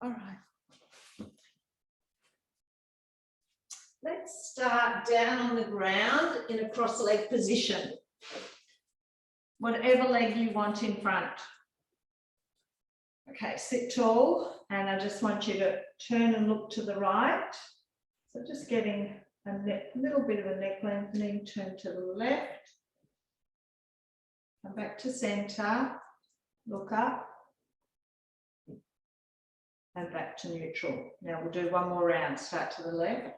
All right. Let's start down on the ground in a cross leg position. Whatever leg you want in front. Okay, sit tall, and I just want you to turn and look to the right. So just getting a little bit of a neck lengthening, turn to the left. Come back to center, look up, and back to neutral. Now we'll do one more round, start to the left.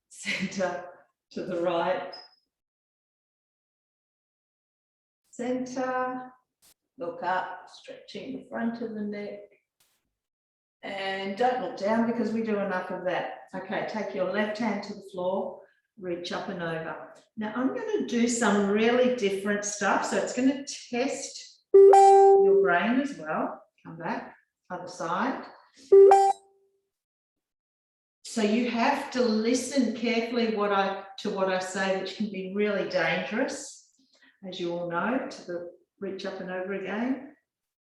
Center to the right. Center, look up, stretching the front of the neck. And don't look down because we do enough of that. Okay, take your left hand to the floor, reach up and over. Now I'm going to do some really different stuff. So it's going to test your brain as well. Come back, other side. So you have to listen carefully to what I say, which can be really dangerous, as you all know, to the reach up and over again,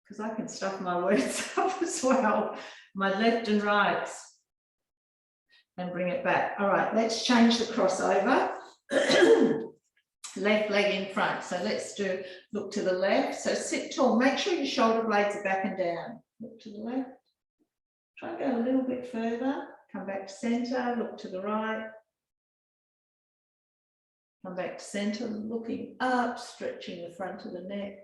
because I can stuff my words up as well, my left and rights, and bring it back. All right, let's change the crossover. Left leg in front. So let's do, look to the left. So sit tall, make sure your shoulder blades are back and down. Look to the left. Try and go a little bit further. Come back to center, look to the right. Come back to center, looking up, stretching the front of the neck.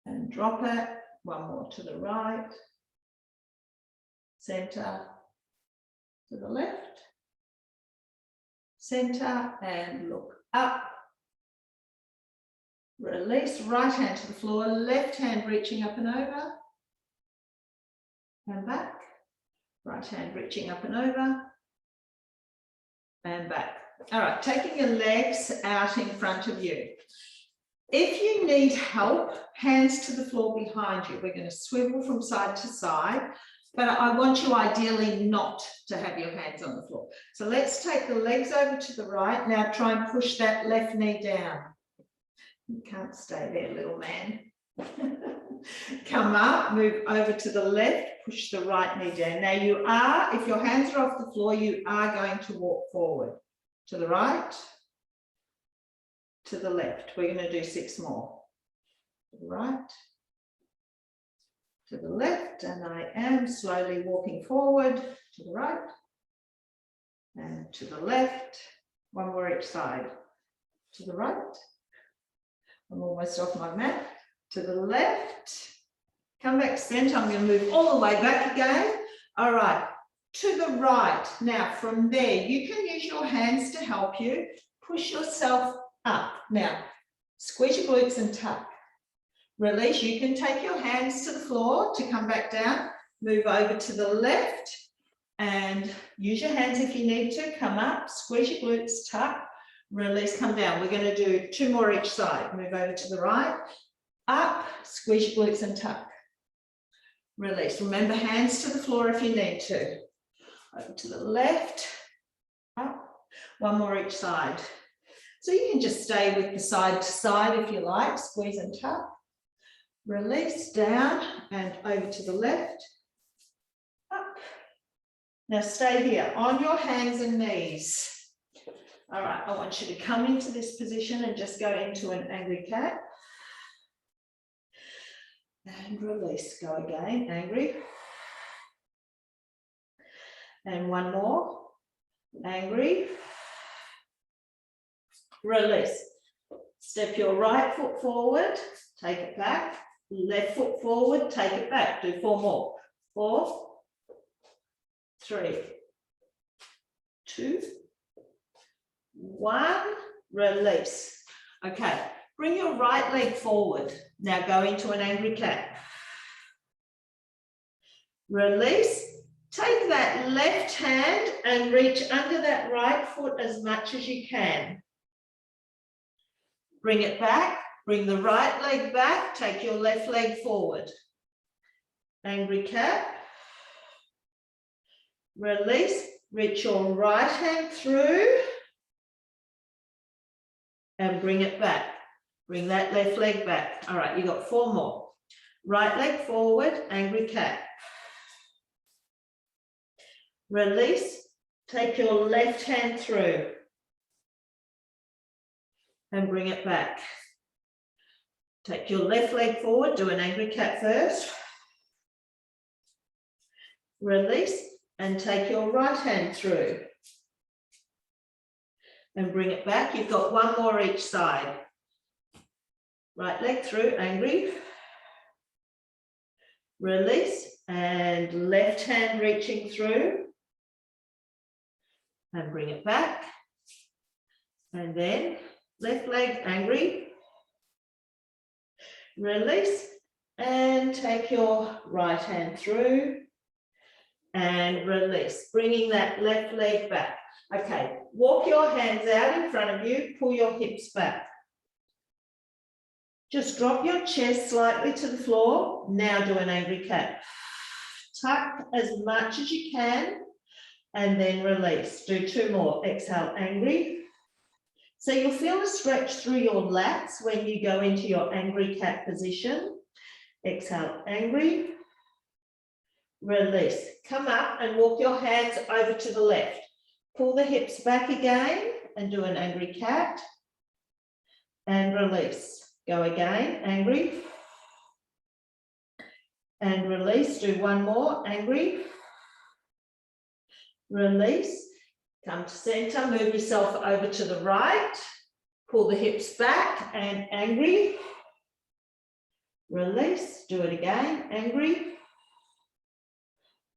And drop it. One more to the right. Center to the left. Center and look up. Release, right hand to the floor, left hand reaching up and over. And back. Right hand reaching up and over. And back. All right, taking your legs out in front of you. If you need help, hands to the floor behind you. We're going to swivel from side to side, but I want you ideally not to have your hands on the floor. So let's take the legs over to the right. Now try and push that left knee down. You can't stay there, little man. Come up, move over to the left, push the right knee down. Now you are, if your hands are off the floor, you are going to walk forward. To the right, to the left. We're going to do 6 more. To the right, to the left, and I am slowly walking forward, to the right, and to the left. One more each side. To the right. I'm almost off my mat. To the left. Come back center. I'm going to move all the way back again. All right. To the right. Now from there, you can use your hands to help you. Push yourself up. Now, squeeze your glutes and tuck. Release. You can take your hands to the floor to come back down. Move over to the left and use your hands if you need to. Come up, squeeze your glutes, tuck, release, come down. We're going to do 2 more each side. Move over to the right, up, squeeze your glutes and tuck. Release. Remember, hands to the floor if you need to. Over to the left, up. 1 more each side. So you can just stay with the side to side if you like. Squeeze and tuck. Release, down and over to the left. Up. Now stay here on your hands and knees. All right, I want you to come into this position and just go into an angry cat. And release. Go again, angry. And 1 more, angry. Release. Step your right foot forward, take it back. Left foot forward, take it back. Do 4 more. 4, 3, 2, 1. Release. Okay, bring your right leg forward. Now go into an angry cat. Release. Take that left hand and reach under that right foot as much as you can. Bring it back. Bring the right leg back. Take your left leg forward. Angry cat. Release. Reach your right hand through and bring it back. Bring that left leg back. All right, you got 4 more. Right leg forward, angry cat. Release, take your left hand through and bring it back. Take your left leg forward, do an angry cat first. Release and take your right hand through and bring it back. You've got one more each side. Right leg through, angry. Release and left hand reaching through and bring it back. And then left leg, angry. Release and take your right hand through and release, bringing that left leg back. Okay, walk your hands out in front of you, pull your hips back. Just drop your chest slightly to the floor. Now do an angry cat. Tuck as much as you can and then release. Do two more. Exhale, angry. So you'll feel a stretch through your lats when you go into your angry cat position. Exhale, angry. Release. Come up and walk your hands over to the left. Pull the hips back again and do an angry cat. And release. Go again, angry. And release. Do one more, angry. Release. Come to center, move yourself over to the right. Pull the hips back and angry. Release. Do it again, angry.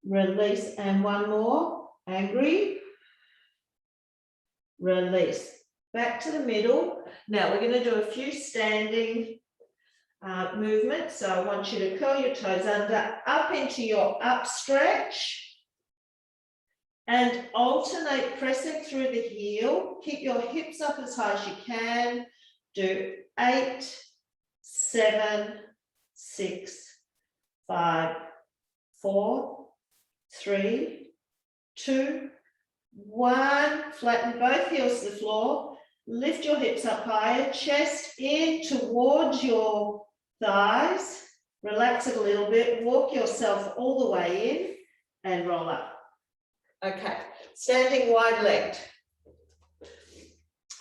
Release and one more, angry. Release. Back to the middle. Now we're going to do a few standing movements. So I want you to curl your toes under, up into your up stretch. And alternate pressing through the heel. Keep your hips up as high as you can. Do 8, 7, 6, 5, 4, 3, 2, 1. Flatten both heels to the floor. Lift your hips up higher. Chest in towards your thighs. Relax it a little bit. Walk yourself all the way in and roll up. Okay, standing wide-legged.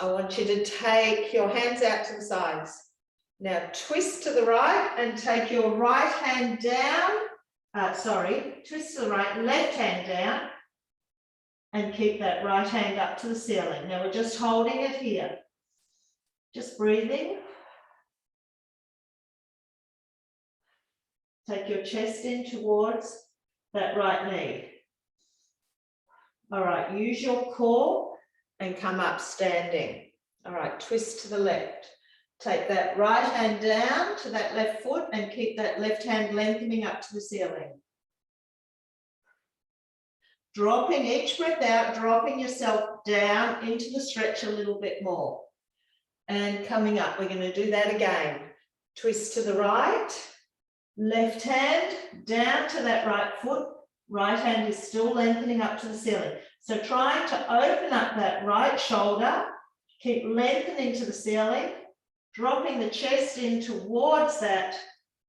I want you to take your hands out to the sides. Now twist to the right and take your right hand down. Twist to the right, left hand down. And keep that right hand up to the ceiling. Now we're just holding it here. Just breathing. Take your chest in towards that right knee. All right, use your core and come up standing. All right, twist to the left. Take that right hand down to that left foot and keep that left hand lengthening up to the ceiling. Dropping each breath out, dropping yourself down into the stretch a little bit more. And coming up, we're going to do that again. Twist to the right, left hand down to that right foot. Right hand is still lengthening up to the ceiling. So trying to open up that right shoulder, keep lengthening to the ceiling, dropping the chest in towards that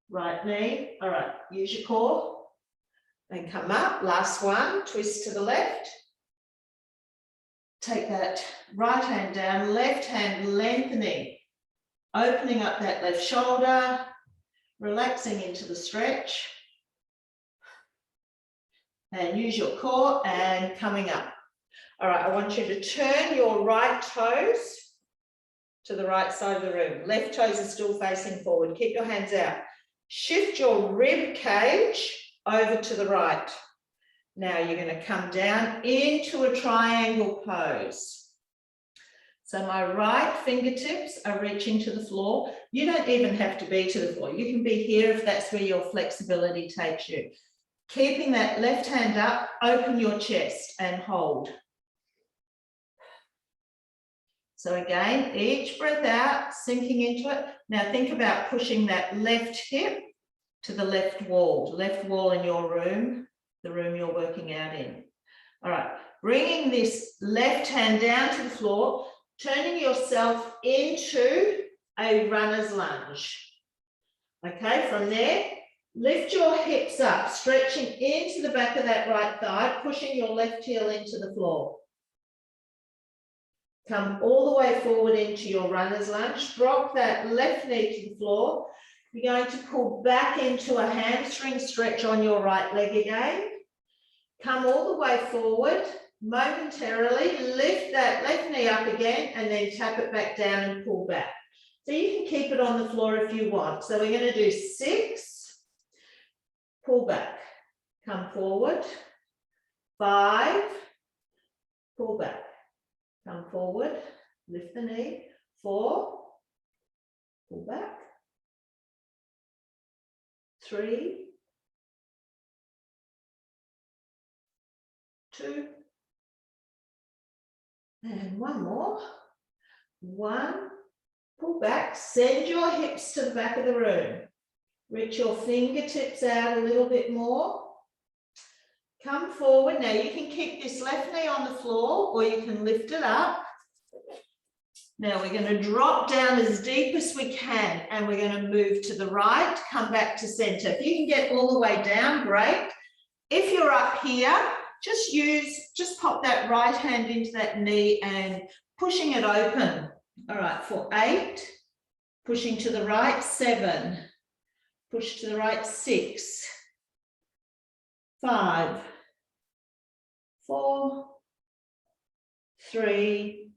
right knee. All right, use your core. And come up, last one, twist to the left. Take that right hand down, left hand lengthening, opening up that left shoulder, relaxing into the stretch. And use your core and coming up. All right, I want you to turn your right toes to the right side of the room. Left toes are still facing forward. Keep your hands out. Shift your rib cage over to the right. Now you're going to come down into a triangle pose. So my right fingertips are reaching to the floor. You don't even have to be to the floor. You can be here if that's where your flexibility takes you. Keeping that left hand up, open your chest and hold. So again, each breath out, sinking into it. Now think about pushing that left hip to the left wall in your room, the room you're working out in. All right, bringing this left hand down to the floor, turning yourself into a runner's lunge. Okay, from there, Lift your hips up, stretching into the back of that right thigh, pushing your left heel into the floor. Come all the way forward into your runner's lunge. Drop that left knee to the floor. You're going to pull back into a hamstring stretch on your right leg again. Come all the way forward. Momentarily lift that left knee up again and then tap it back down and pull back. So you can keep it on the floor if you want. So we're going to do 6, pull back, come forward, 5, pull back, come forward, lift the knee, 4, pull back, 3, 2, and one more. 1, pull back, send your hips to the back of the room. Reach your fingertips out a little bit more. Come forward. Now you can keep this left knee on the floor or you can lift it up. Now we're going to drop down as deep as we can and we're going to move to the right, come back to center. If you can get all the way down, great. If you're up here, just pop that right hand into that knee and pushing it open. All right, for 8, pushing to the right, 7, push to the right, 6, 5, 4, 3,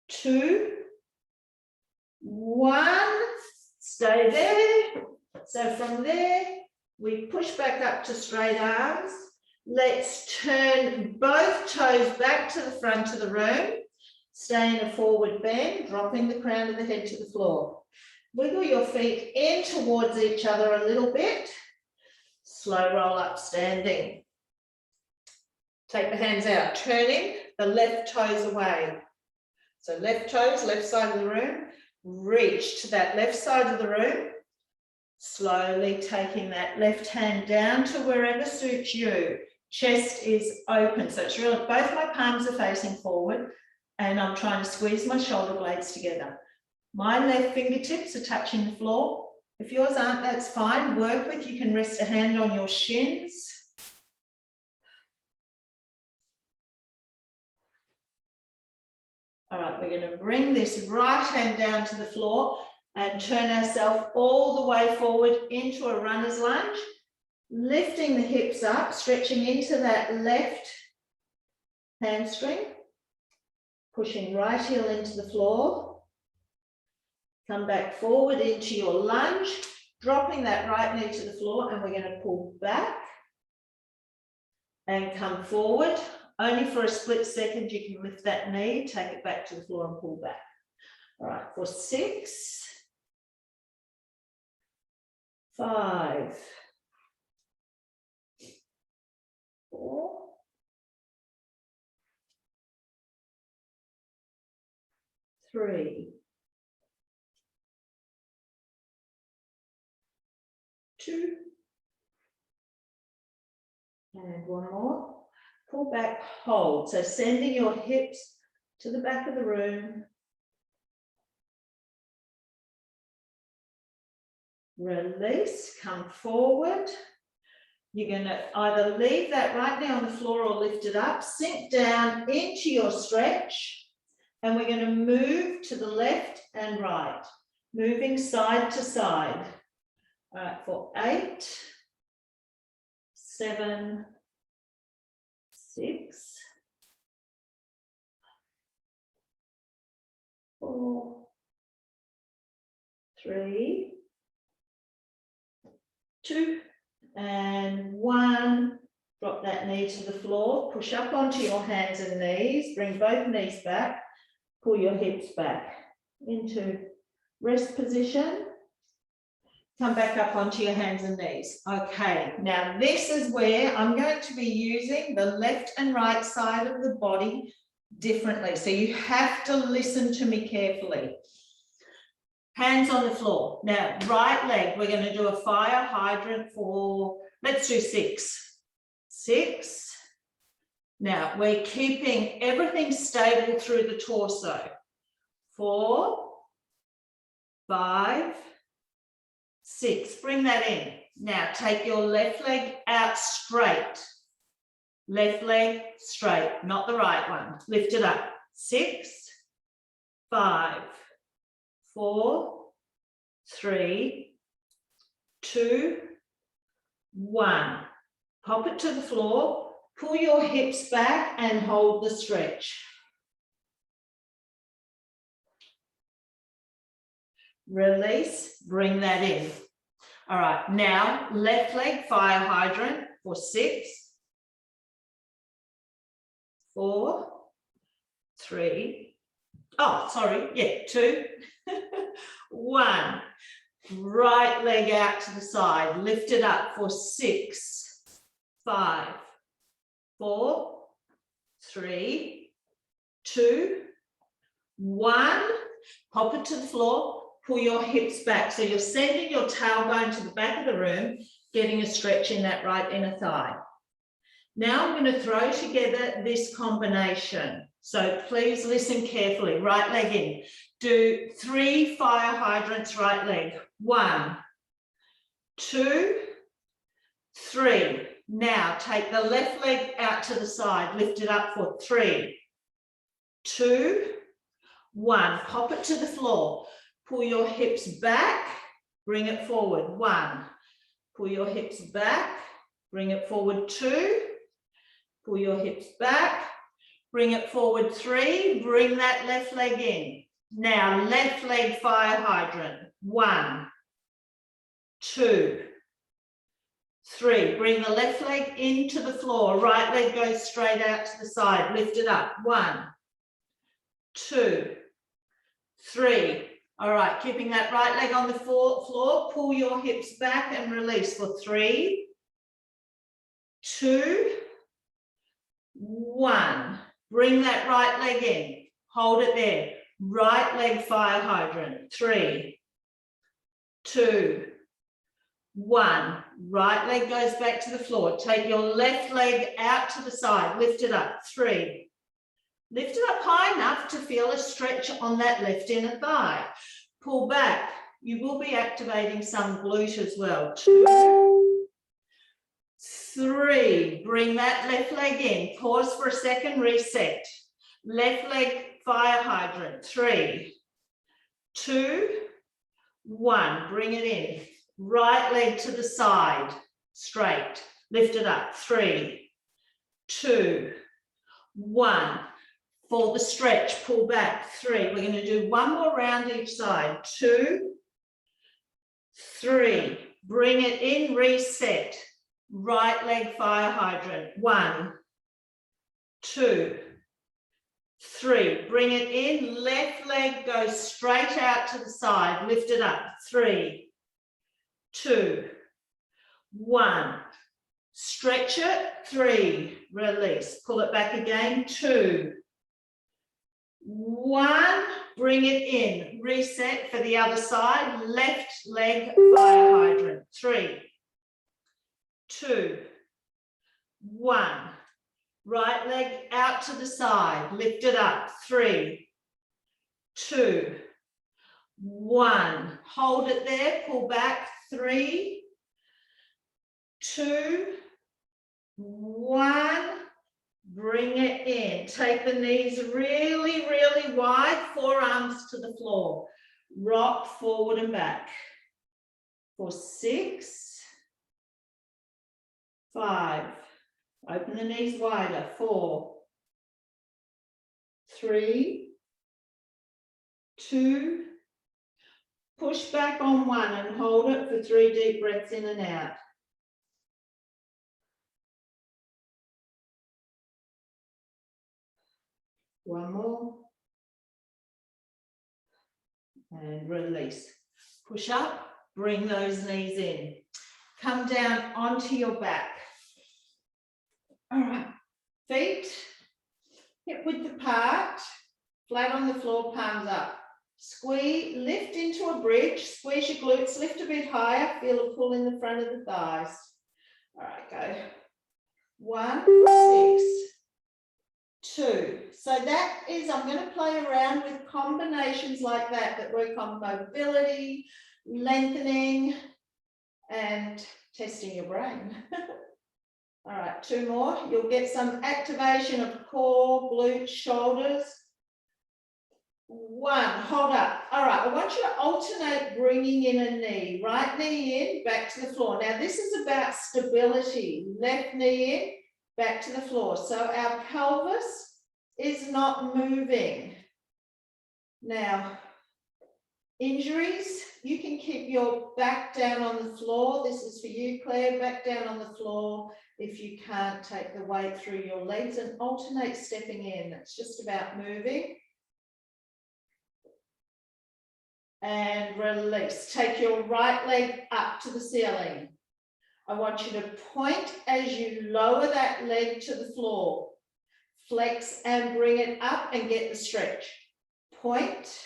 2, 1, stay there. So from there, we push back up to straight arms. Let's turn both toes back to the front of the room. Stay in a forward bend, dropping the crown of the head to the floor. Wiggle your feet in towards each other a little bit. Slow roll up standing. Take the hands out, turning the left toes away. So left toes, left side of the room. Reach to that left side of the room. Slowly taking that left hand down to wherever suits you. Chest is open. So it's really, both my palms are facing forward and I'm trying to squeeze my shoulder blades together. My left fingertips are touching the floor. If yours aren't, that's fine. Work with, you can rest a hand on your shins. All right, we're going to bring this right hand down to the floor and turn ourselves all the way forward into a runner's lunge, lifting the hips up, stretching into that left hamstring, pushing right heel into the floor, come back forward into your lunge, dropping that right knee to the floor, and we're going to pull back and come forward. Only for a split second, you can lift that knee, take it back to the floor and pull back. All right, for 6, 5, 4, 3, 2, and one more. Pull back, hold. So sending your hips to the back of the room. Release, come forward. You're going to either leave that right knee on the floor or lift it up. Sink down into your stretch. And we're going to move to the left and right, moving side to side. All right, for 8, 7, 6, 4, 3, 2, and 1. Drop that knee to the floor. Push up onto your hands and knees. Bring both knees back. Pull your hips back into rest position. Come back up onto your hands and knees. Okay, now this is where I'm going to be using the left and right side of the body differently. So you have to listen to me carefully. Hands on the floor. Now, right leg, we're going to do a fire hydrant for, let's do 6. 6. Now, we're keeping everything stable through the torso. 4, 5, 6, bring that in. Now take your left leg out straight. Left leg straight, not the right one. Lift it up. 6, 5, 4, 3, 2, 1. Pop it to the floor. Pull your hips back and hold the stretch. Release, bring that in. All right, now left leg fire hydrant for 6, 4, 3, 2, 1. Right leg out to the side, lift it up for 6, 5, 4, 3, 2, 1. Hop it to the floor. Pull your hips back. So you're sending your tailbone to the back of the room, getting a stretch in that right inner thigh. Now I'm going to throw together this combination. So please listen carefully. Right leg in. Do 3 fire hydrants, right leg. 1, 2, 3. Now take the left leg out to the side. Lift it up for 3, 2, 1. Pop it to the floor. Pull your hips back, bring it forward. 1. Pull your hips back, bring it forward. 2. Pull your hips back, bring it forward. 3. Bring that left leg in. Now left leg fire hydrant. 1, 2, 3. Bring the left leg into the floor. Right leg goes straight out to the side. Lift it up. 1, 2, 3. All right, keeping that right leg on the floor, pull your hips back and release for 3, 2, 1. Bring that right leg in. Hold it there. Right leg fire hydrant. 3, 2, 1. Right leg goes back to the floor. Take your left leg out to the side. Lift it up. 3. Lift it up high enough to feel a stretch on that left inner thigh. Pull back. You will be activating some glute as well. 2, 3. Bring that left leg in. Pause for a second. Reset. Left leg fire hydrant. 3, 2, 1. Bring it in. Right leg to the side. Straight. Lift it up. 3, 2, 1. For the stretch, pull back. 3. We're going to do one more round each side. 2, 3. Bring it in, reset. Right leg fire hydrant. 1, 2, 3. Bring it in. Left leg goes straight out to the side. Lift it up. 3, 2, 1. Stretch it. 3. Release. Pull it back again. 2, 1, bring it in, reset for the other side, left leg fire hydrant. 3, 2, 1, right leg out to the side, lift it up. 3, 2, 1, hold it there, pull back. 3, 2, 1. Bring it in. Take the knees really, really wide, forearms to the floor. Rock forward and back. For 6, 5. Open the knees wider. 4, 3, 2. Push back on 1 and hold it for 3 deep breaths in and out. One more. And release. Push up, bring those knees in. Come down onto your back. All right, feet hip width apart, flat on the floor, palms up. Squeeze, lift into a bridge, squeeze your glutes, lift a bit higher, feel a pull in the front of the thighs. All right, go. 1, 6, 2. So that is, I'm going to play around with combinations like that that work on mobility, lengthening, testing your brain. All right, 2 more. You'll get some activation of core, glutes, shoulders. 1, hold up. All right, I want you to alternate bringing in a knee. Right knee in, back to the floor. Now, this is about stability. Left knee in, back to the floor. So our pelvis is not moving. Now, injuries, you can keep your back down on the floor. This is for you, Claire, back down on the floor if you can't take the weight through your legs, and alternate stepping in. It's just about moving. And release. Take your right leg up to the ceiling. I want you to point as you lower that leg to the floor. Flex and bring it up and get the stretch. Point,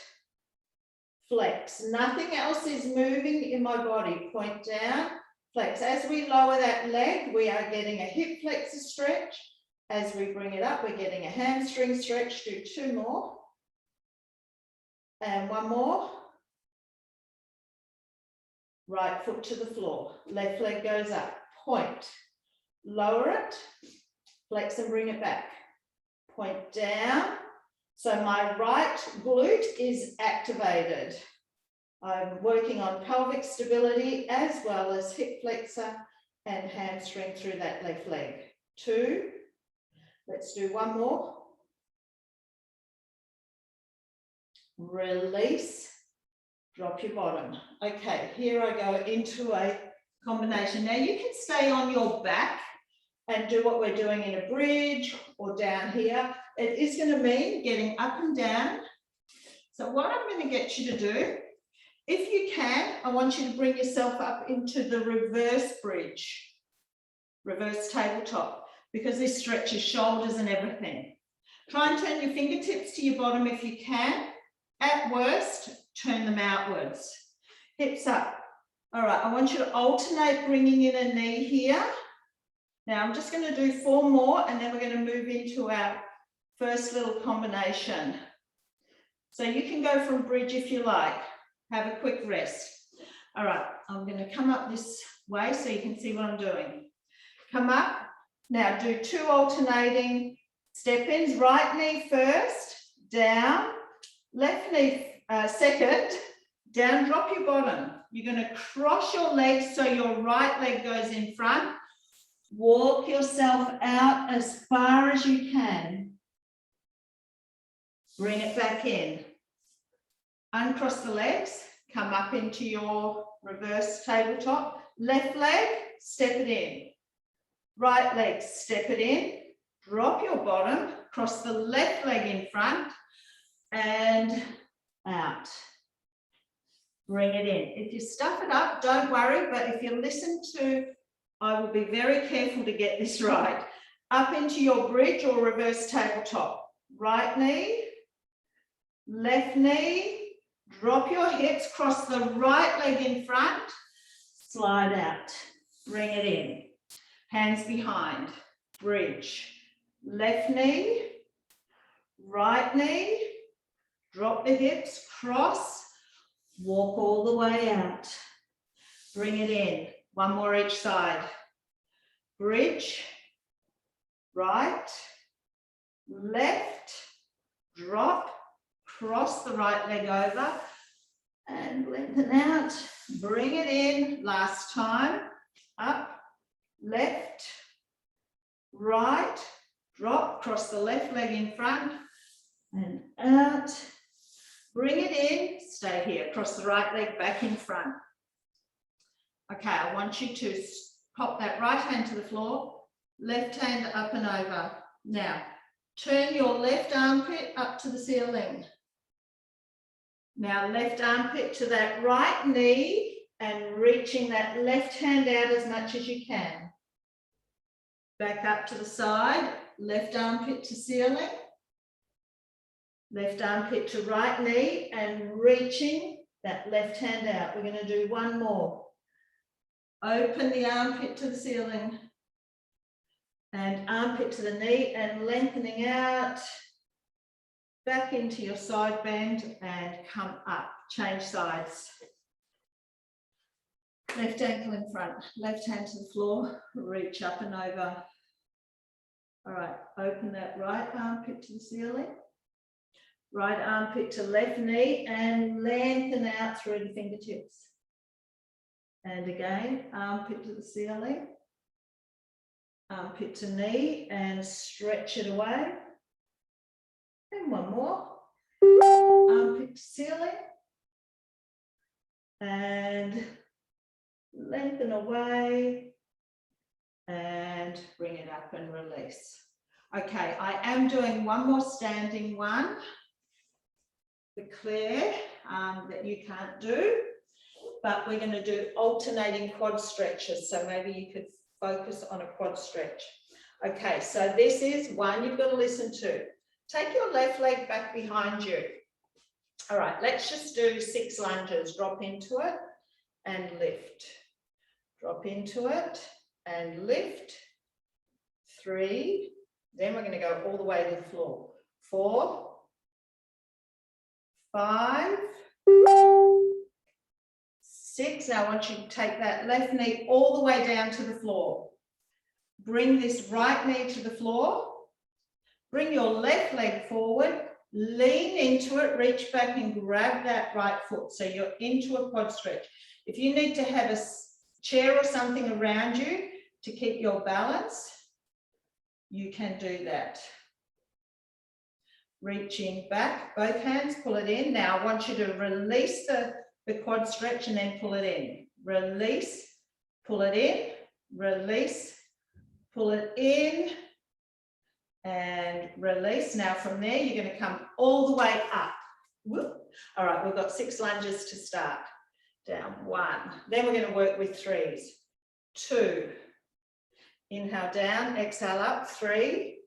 flex. Nothing else is moving in my body. Point down, flex. As we lower that leg, we are getting a hip flexor stretch. As we bring it up, we're getting a hamstring stretch. Do 2 more. And 1 more. Right foot to the floor. Left leg goes up. Point. Lower it. Flex and bring it back. Point down. So my right glute is activated. I'm working on pelvic stability as well as hip flexor and hamstring through that left leg. 2. Let's do 1 more. Release. Drop your bottom. Okay, here I go into a combination. Now you can stay on your back and do what we're doing in a bridge or down here. It is going to mean getting up and down. So what I'm going to get you to do, if you can, I want you to bring yourself up into the reverse bridge, reverse tabletop, because this stretches shoulders and everything. Try and turn your fingertips to your bottom if you can. At worst, turn them outwards. Hips up. All right, I want you to alternate bringing in a knee here. Now I'm just going to do 4 more and then we're going to move into our first little combination. So you can go from bridge if you like. Have a quick rest. All right, I'm going to come up this way so you can see what I'm doing. Come up. Now do 2 alternating step-ins. Right knee first, down. Left knee second, down, drop your bottom. You're going to cross your legs so your right leg goes in front. Walk yourself out as far as you can. Bring it back in. Uncross the legs, come up into your reverse tabletop. Left leg, step it in. Right leg, step it in. Drop your bottom, cross the left leg in front. And out. Bring it in. If you stuff it up, don't worry, but if you listen to, I will be very careful to get this right. Up into your bridge or reverse tabletop. Right knee, left knee, drop your hips, cross the right leg in front, slide out, bring it in. Hands behind, bridge. Left knee, right knee, drop the hips, cross, walk all the way out. Bring it in. 1 more each side. Bridge, right, left, drop, cross the right leg over and lengthen out. Bring it in. Last time. Up, left, right, drop, cross the left leg in front and out. Bring it in, stay here, cross the right leg back in front. Okay, I want you to pop that right hand to the floor, left hand up and over. Now, turn your left armpit up to the ceiling. Now, left armpit to that right knee and reaching that left hand out as much as you can. Back up to the side, left armpit to ceiling. Left armpit to right knee and reaching that left hand out. We're going to do 1 more. Open the armpit to the ceiling and armpit to the knee and lengthening out. Back into your side bend and come up. Change sides. Left ankle in front, left hand to the floor, reach up and over. All right, open that right armpit to the ceiling. Right armpit to left knee and lengthen out through the fingertips. And again, armpit to the ceiling. Armpit to knee and stretch it away. And one more. Armpit to ceiling. And lengthen away. And bring it up and release. Okay, I am doing one more standing one for Claire that you can't do, but we're going to do alternating quad stretches. So maybe you could focus on a quad stretch. Okay, so this is one you've got to listen to. Take your left leg back behind you. All right, let's just do 6 lunges. Drop into it and lift. Drop into it and lift. 3. Then we're going to go all the way to the floor. 4, 5, 6. Now I want you to take that left knee all the way down to the floor. Bring this right knee to the floor. Bring your left leg forward. Lean into it. Reach back and grab that right foot. So you're into a quad stretch. If you need to have a chair or something around you to keep your balance, you can do that. Reaching back, both hands, pull it in. Now I want you to release the quad stretch and then pull it in. Release, pull it in, release, pull it in, and release. Now from there, you're going to come all the way up. Whoop. All right, we've got 6 lunges to start. Down, 1. Then we're going to work with 3s. 2. Inhale down, exhale up. 3,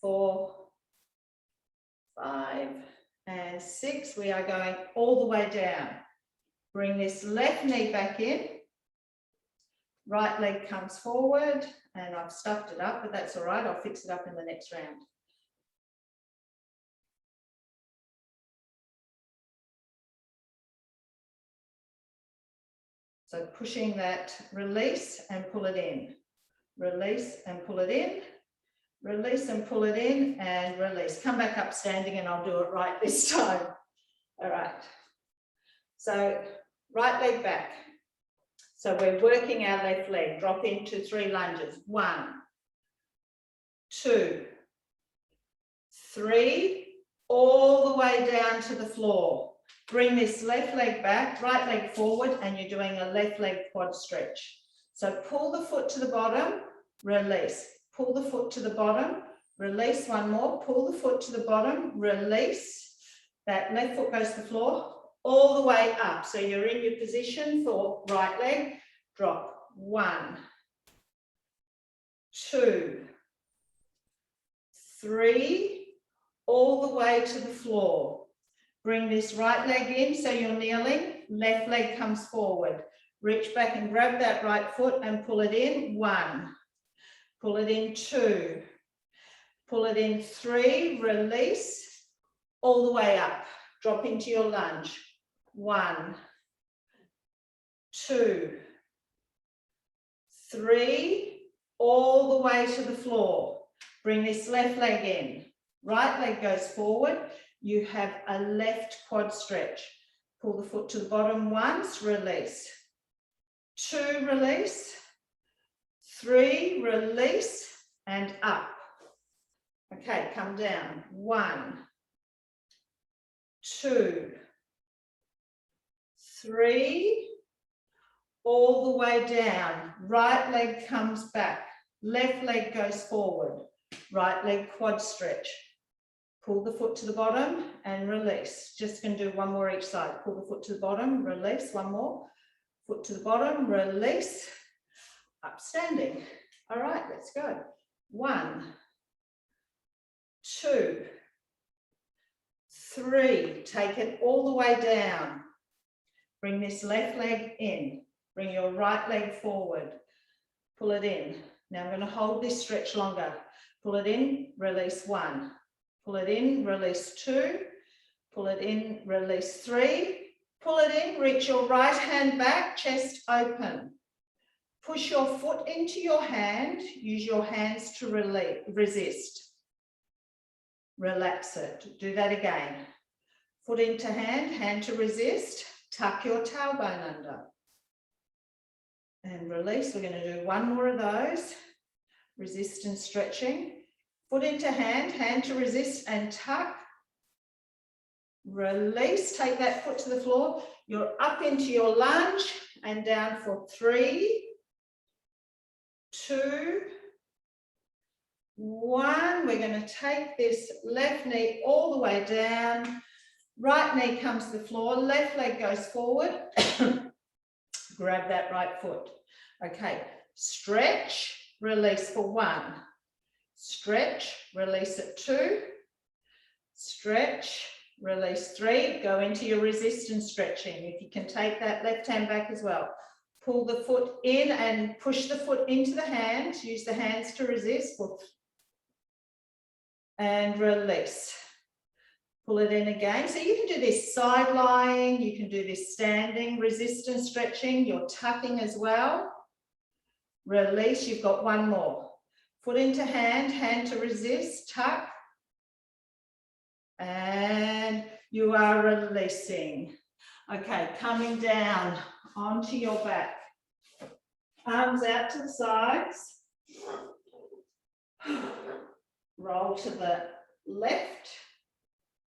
4, 5, and 6. We are going all the way down. Bring this left knee back in. Right leg comes forward, and I've stuffed it up, but that's all right. I'll fix it up in the next round. So pushing that, release and pull it in. Release and pull it in. Release and pull it in and release. Come back up standing and I'll do it right this time. All right. So right leg back. So we're working our left leg. Drop into 3 lunges. 1, 2, 3, all the way down to the floor. Bring this left leg back, right leg forward, and you're doing a left leg quad stretch. So pull the foot to the bottom, release. Pull the foot to the bottom, release. One more. Pull the foot to the bottom, release. That left foot goes to the floor, all the way up. So you're in your position for right leg. Drop. 1, 2, 3, all the way to the floor. Bring this right leg in so you're kneeling. Left leg comes forward. Reach back and grab that right foot and pull it in. 1. Pull it in. 2. Pull it in. 3. Release. All the way up. Drop into your lunge. 1, 2, 3. All the way to the floor. Bring this left leg in. Right leg goes forward. You have a left quad stretch. Pull the foot to the bottom once, release. 2, release. 3, release, and up. Okay, come down. 1, 2, 3, all the way down. Right leg comes back. Left leg goes forward. Right leg quad stretch. Pull the foot to the bottom and release. Just going to do one more each side. Pull the foot to the bottom, release. One more. Foot to the bottom, release. Up standing. All right, let's go. 1, 2, 3. Take it all the way down. Bring this left leg in. Bring your right leg forward. Pull it in. Now I'm going to hold this stretch longer. Pull it in, release. 1. Pull it in, release. 2. Pull it in, release. 3. Pull it in, reach your right hand back, chest open. Push your foot into your hand, use your hands to resist. Relax it. Do that again. Foot into hand, hand to resist. Tuck your tailbone under. And release. We're going to do one more of those. Resist and stretching. Foot into hand, hand to resist and tuck. Release. Take that foot to the floor. You're up into your lunge and down for 3, 2, 1. We're going to take this left knee all the way down. Right knee comes to the floor. Left leg goes forward. Grab that right foot. Okay. Stretch, release for 1. Stretch, release at 2. Stretch, release 3. Go into your resistance stretching. If you can take that left hand back as well. Pull the foot in and push the foot into the hand. Use the hands to resist. And release. Pull it in again. So you can do this side lying. You can do this standing resistance stretching. You're tucking as well. Release. You've got one more. Foot into hand, hand to resist, tuck. And you are releasing. Okay, coming down onto your back. Arms out to the sides. Roll to the left,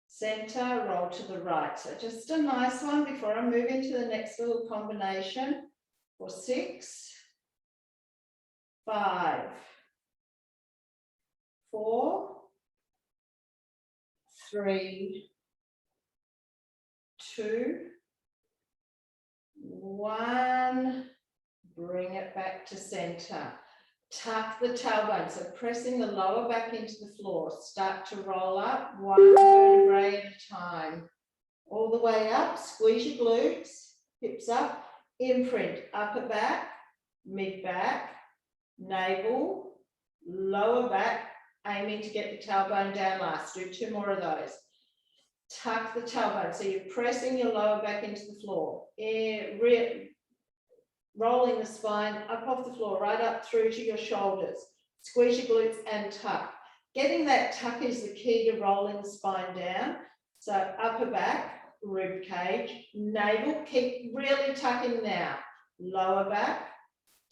center, roll to the right. So just a nice one before I move into the next little combination for 6, 5, 4, 3, 2, 1. Bring it back to center. Tuck the tailbone. So pressing the lower back into the floor. Start to roll up 1 vertebrae at a time. All the way up. Squeeze your glutes. Hips up. Imprint. Upper back. Mid back. Navel. Lower back. Aiming to get the tailbone down last. Do 2 more of those. Tuck the tailbone. So you're pressing your lower back into the floor. Rolling the spine up off the floor, right up through to your shoulders. Squeeze your glutes and tuck. Getting that tuck is the key to rolling the spine down. So upper back, rib cage, navel. Keep really tucking now. Lower back,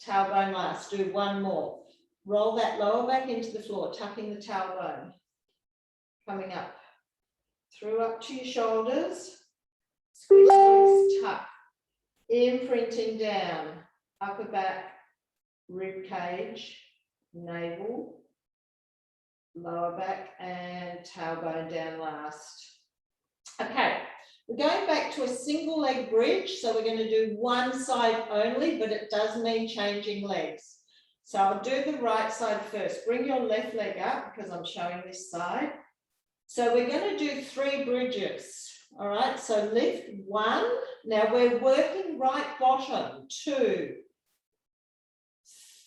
tailbone last. Do 1 more. Roll that lower back into the floor, tucking the tailbone. Coming up. Through up to your shoulders. Squeeze your glutes, tuck. Imprinting down, upper back, rib cage, navel, lower back, and tailbone down last. Okay, we're going back to a single leg bridge. So we're going to do one side only, but it does mean changing legs. So I'll do the right side first. Bring your left leg up because I'm showing this side. So we're going to do 3 bridges. All right, so lift 1. Now we're working right bottom. 2,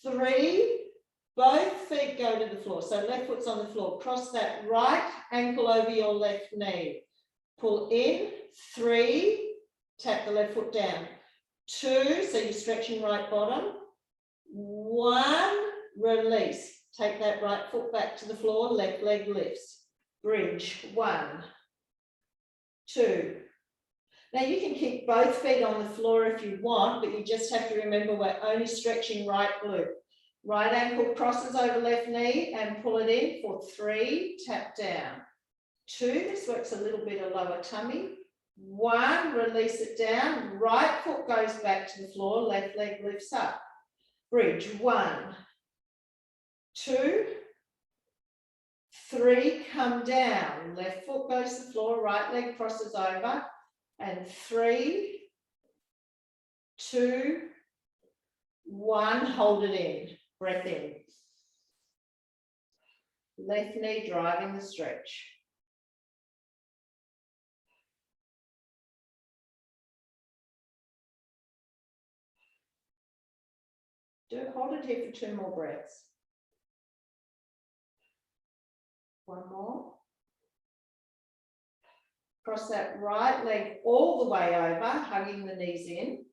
3. Both feet go to the floor. So left foot's on the floor. Cross that right ankle over your left knee. Pull in. 3. Tap the left foot down. 2. So you're stretching right bottom. 1. Release. Take that right foot back to the floor. Left leg lifts. Bridge. 1, 2. Now you can keep both feet on the floor if you want, but you just have to remember we're only stretching right glute. Right ankle crosses over left knee and pull it in for 3, tap down. 2, this works a little bit of lower tummy. 1, release it down. Right foot goes back to the floor, left leg lifts up. Bridge. 1, 2, 3, come down. Left foot goes to the floor, right leg crosses over. And 3, 2, 1, hold it in. Breath in. Left knee driving the stretch. Hold it here for 2 more breaths. 1 more. Cross that right leg all the way over, hugging the knees in.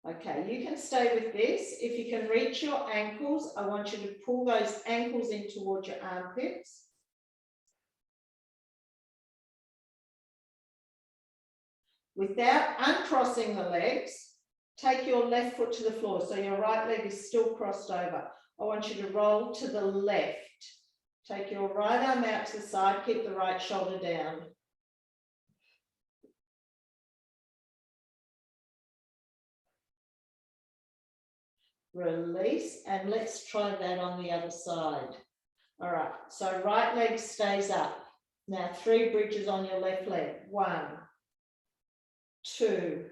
Okay, you can stay with this. If you can reach your ankles, I want you to pull those ankles in towards your armpits. Without uncrossing the legs, take your left foot to the floor. So your right leg is still crossed over. I want you to roll to the left. Take your right arm out to the side, keep the right shoulder down. Release, and let's try that on the other side. All right, so right leg stays up. Now 3 bridges on your left leg. 1, 2,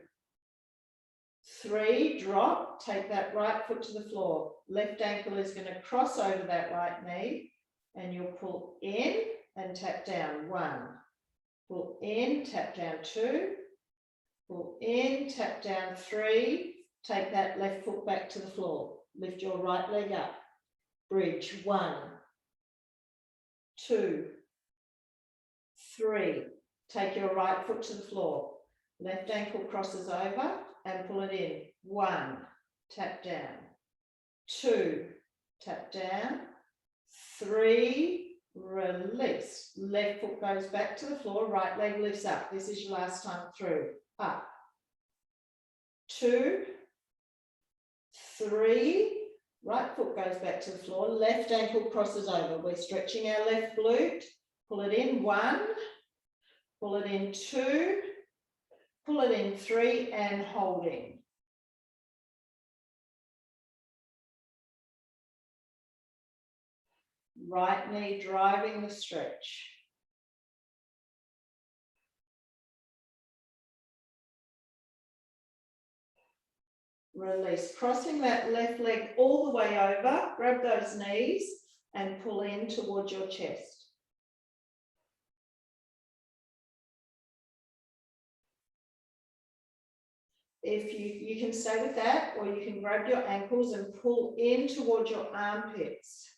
3, drop, take that right foot to the floor. Left ankle is going to cross over that right knee, and you'll pull in and tap down. 1, pull in, tap down. 2, pull in, tap down. 3, take that left foot back to the floor. Lift your right leg up. Bridge. 1, 2, 3. Take your right foot to the floor. Left ankle crosses over and pull it in. 1, tap down. 2, tap down. 3, release. Left foot goes back to the floor. Right leg lifts up. This is your last time through. Up. 2, 3, right foot goes back to the floor, left ankle crosses over. We're stretching our left glute. Pull it in. 1, pull it in. 2, pull it in. 3, and holding. Right knee driving the stretch. Release, crossing that left leg all the way over, grab those knees and pull in towards your chest. If you can stay with that, or you can grab your ankles and pull in towards your armpits.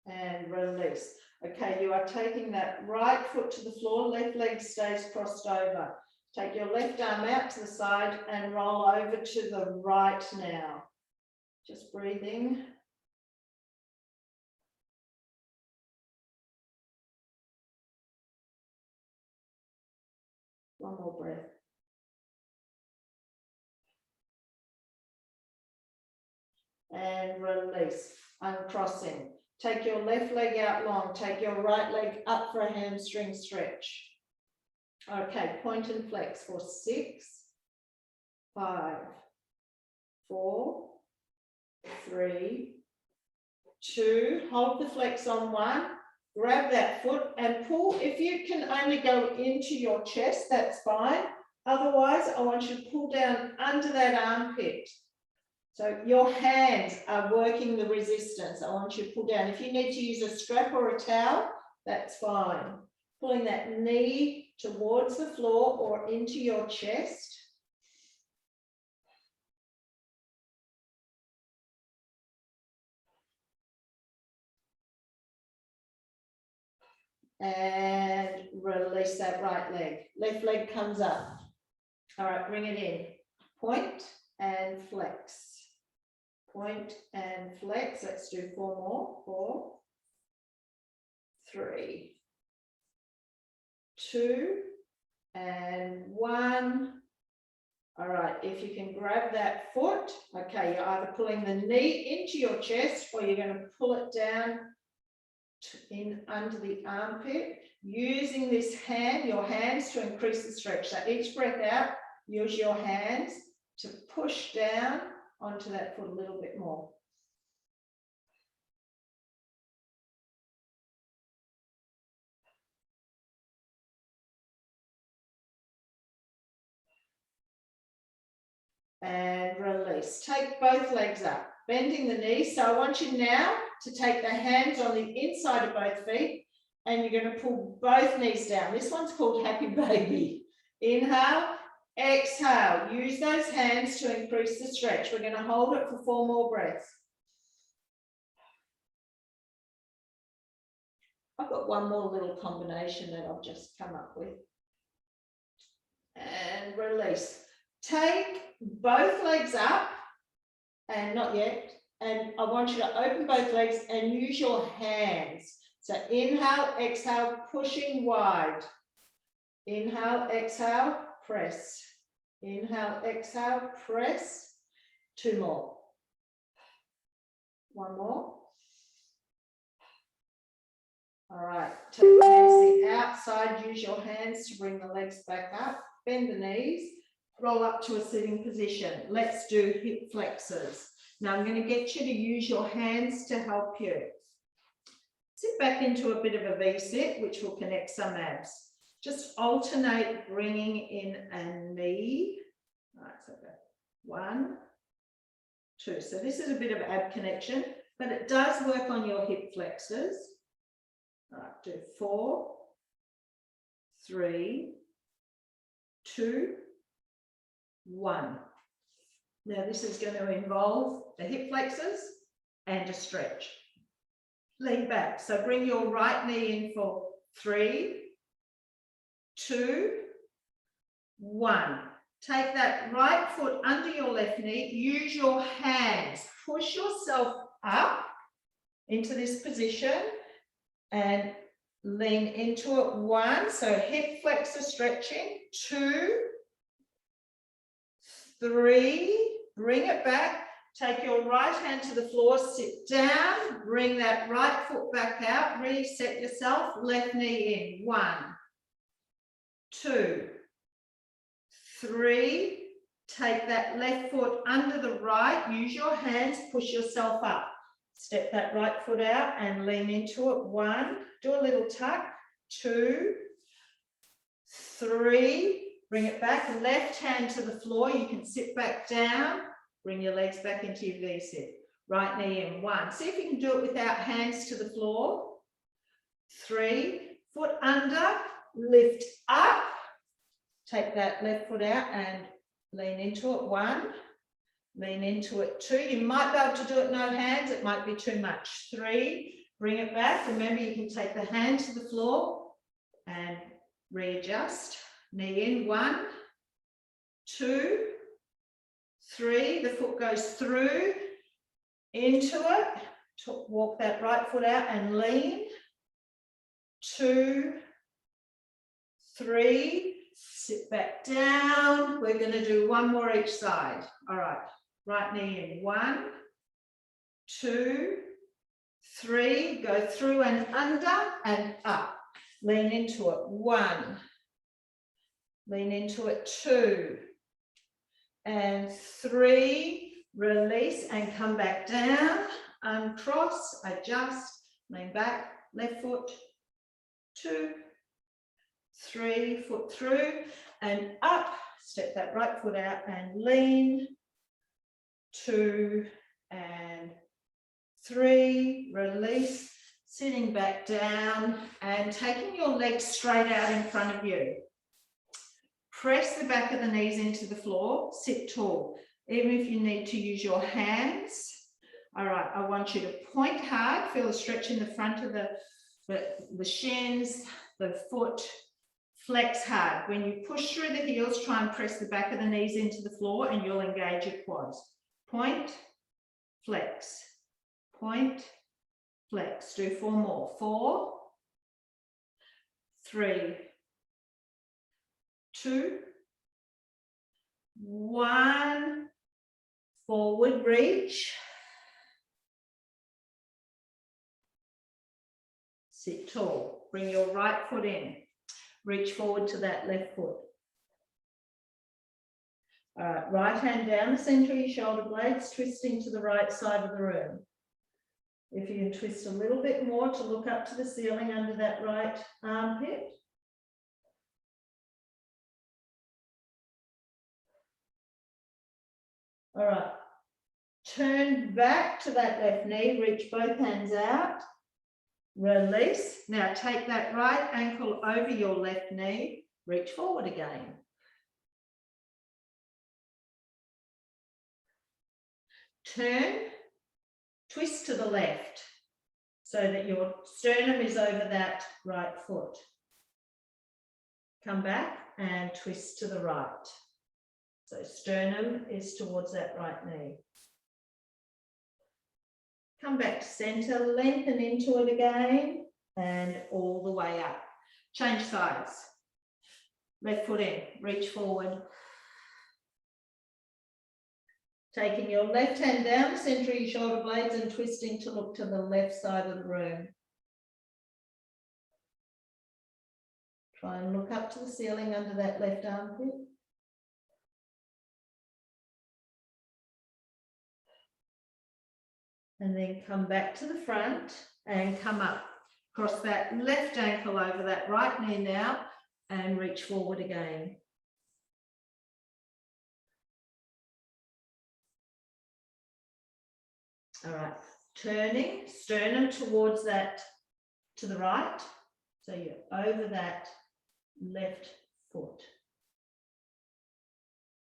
And release. Okay, you are taking that right foot to the floor, left leg stays crossed over. Take your left arm out to the side and roll over to the right now. Just breathing. One more breath. And release, uncrossing. Take your left leg out long. Take your right leg up for a hamstring stretch. Okay, point and flex for 6, 5, 4, 3, 2. Hold the flex on 1. Grab that foot and pull. If you can only go into your chest, that's fine. Otherwise, I want you to pull down under that armpit. So your hands are working the resistance. I want you to pull down. If you need to use a strap or a towel, that's fine. Pulling that knee towards the floor or into your chest. And release that right leg. Left leg comes up. All right, bring it in. Point and flex. Point and flex. Let's do 4 more. 4, 3, 2, and 1. All right, if you can grab that foot, okay, you're either pulling the knee into your chest or you're going to pull it down in under the armpit, using this hand, your hands to increase the stretch. So each breath out, use your hands to push down onto that foot a little bit more. And release. Take both legs up, bending the knees. So I want you now to take the hands on the inside of both feet and you're going to pull both knees down. This one's called Happy Baby. Inhale, exhale. Use those hands to increase the stretch. We're going to hold it for 4 more breaths. I've got one more little combination that I've just come up with. And release. Take both legs up, and not yet. And I want you to open both legs and use your hands. So inhale, exhale, pushing wide. Inhale, exhale, press. Inhale, exhale, press. 2 more. 1 more. All right, take the hands to the outside, use your hands to bring the legs back up, bend the knees, roll up to a sitting position. Let's do hip flexors. Now I'm going to get you to use your hands to help you. Sit back into a bit of a V-sit, which will connect some abs. Just alternate bringing in a knee. All right, so go 1, 2. So this is a bit of ab connection, but it does work on your hip flexors. All right, do 4, 3, 2, 1. Now this is going to involve the hip flexors and a stretch. Lean back. So bring your right knee in for 3, 2, 1. Take that right foot under your left knee. Use your hands. Push yourself up into this position and lean into it. 1. So hip flexor stretching. 2, 3. Bring it back. Take your right hand to the floor. Sit down. Bring that right foot back out. Reset yourself. Left knee in. 1, 2, 3. Take that left foot under the right. Use your hands. Push yourself up. Step that right foot out and lean into it. 1. Do a little tuck. 2, 3. Bring it back. Left hand to the floor. You can sit back down. Bring your legs back into your V-sit. Right knee in. 1. See if you can do it without hands to the floor. 3. Foot under. Lift up. Take that left foot out and lean into it. 1. Lean into it. 2. You might be able to do it no hands. It might be too much. 3. Bring it back. Remember, you can take the hand to the floor and readjust. Knee in. 1, 2, 3. The foot goes through into it. Walk that right foot out and lean. 2, 3. Sit back down. We're going to do 1 more each side. All right. Right knee in. 1, 2, 3. Go through and under and up. Lean into it. 1. Lean into it. 2. And 3. Release and come back down. Uncross. Adjust. Lean back. Left foot. 2, 3. Foot through and up. Step that right foot out and lean. 2 and 3. Release. Sitting back down and taking your legs straight out in front of you. Press the back of the knees into the floor. Sit tall. Even if you need to use your hands. All right, I want you to point hard. Feel a stretch in the front of the shins, the foot. Flex hard. When you push through the heels, try and press the back of the knees into the floor and you'll engage your quads. Point, flex, point, flex. Do 4 more. 4, 3, 2, 1. Forward reach. Sit tall. Bring your right foot in. Reach forward to that left foot. All right, right hand down the center of your shoulder blades, twisting to the right side of the room. If you can twist a little bit more to look up to the ceiling under that right armpit. All right, turn back to that left knee, reach both hands out. Release. Now take that right ankle over your left knee, reach forward again. Turn, twist to the left so that your sternum is over that right foot. Come back and twist to the right. So sternum is towards that right knee. Come back to center, lengthen into it again and all the way up. Change sides. Left foot in, reach forward. Taking your left hand down the center of your shoulder blades and twisting to look to the left side of the room. Try and look up to the ceiling under that left armpit. And then come back to the front and come up. Cross that left ankle over that right knee now and reach forward again. All right, turning, sternum towards that, to the right. So you're over that left foot.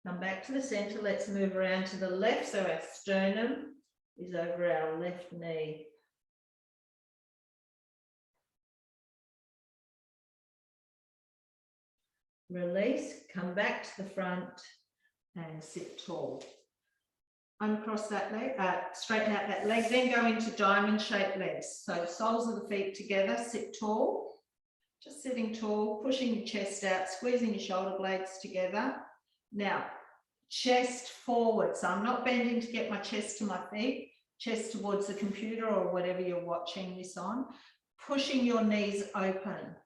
Come back to the center. Let's move around to the left. So our sternum is over our left knee. Release, come back to the front and sit tall. Uncross that leg, straighten out that leg, then go into diamond shaped legs. So soles of the feet together, sit tall. Just sitting tall, pushing your chest out, squeezing your shoulder blades together. Now, chest forward. So I'm not bending to get my chest to my feet, chest towards the computer or whatever you're watching this on. Pushing your knees open.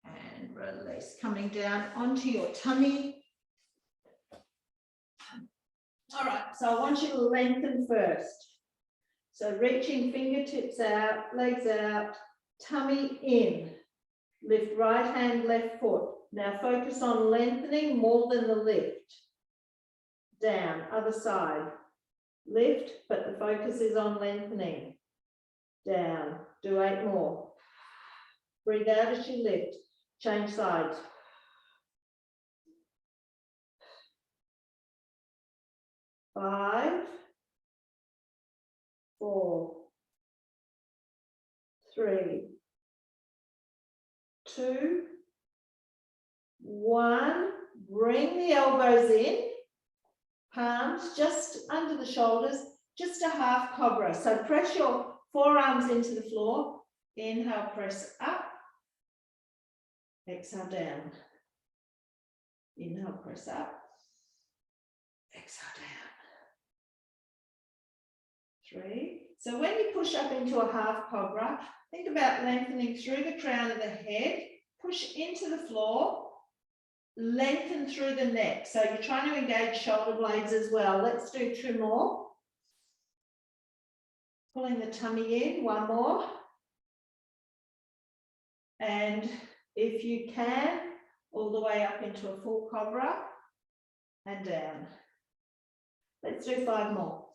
And release. Coming down onto your tummy. All right, so I want you to lengthen first. So reaching fingertips out, legs out, tummy in. Lift right hand, left foot. Now focus on lengthening more than the lift. Down, other side. Lift, but the focus is on lengthening. Down, do 8 more. Breathe out as you lift. Change sides. 5, 4, 3, 2, 1. Bring the elbows in, palms just under the shoulders, just a half cobra. So press your forearms into the floor. Inhale, press up. Exhale, down. Inhale, press up. Exhale, down. 3. So when you push up into a half cobra, think about lengthening through the crown of the head, push into the floor, lengthen through the neck. So you're trying to engage shoulder blades as well. Let's do 2 more. Pulling the tummy in, 1 more. And if you can, all the way up into a full cobra and down. Let's do 5 more.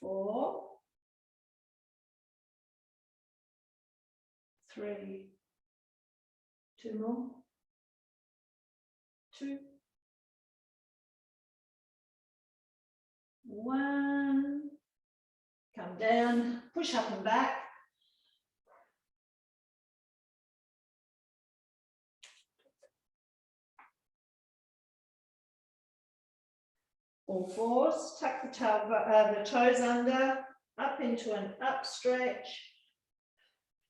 4, 3, 2 more, 2, 1, come down, push up and back. All fours, tuck the toes under, up into an up stretch,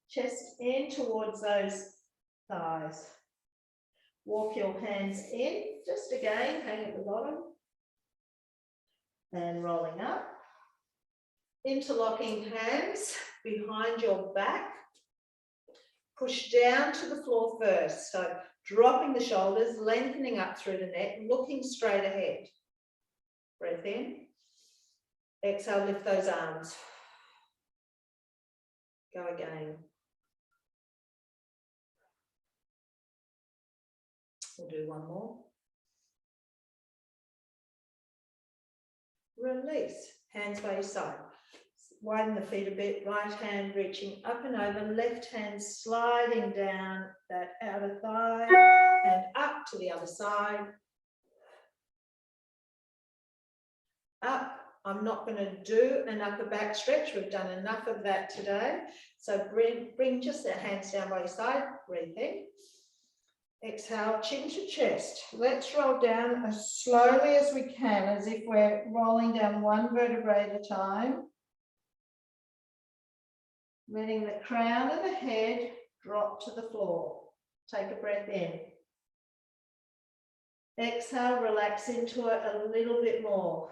chest in towards those thighs. Walk your hands in, just again, hang at the bottom. And rolling up. Interlocking hands behind your back. Push down to the floor first. So dropping the shoulders, lengthening up through the neck, looking straight ahead. Breath in. Exhale, lift those arms. Go again. We'll do one more. Release, hands by your side. Widen the feet a bit, right hand reaching up and over, left hand sliding down that outer thigh and up to the other side. Up. I'm not going to do an upper back stretch. We've done enough of that today. So bring just the hands down by your side, breathe in. Exhale, chin to chest. Let's roll down as slowly as we can, as if we're rolling down one vertebrae at a time. Letting the crown of the head drop to the floor. Take a breath in. Exhale, relax into it a little bit more.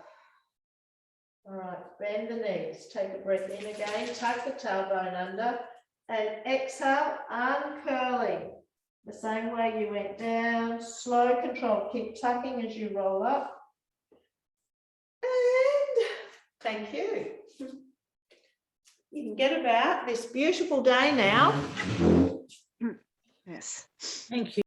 All right, bend the knees. Take a breath in again. Tuck the tailbone under. And exhale, uncurling. The same way you went down. Slow control. Keep tucking as you roll up. And thank you. You can get about this beautiful day now. Yes. Thank you.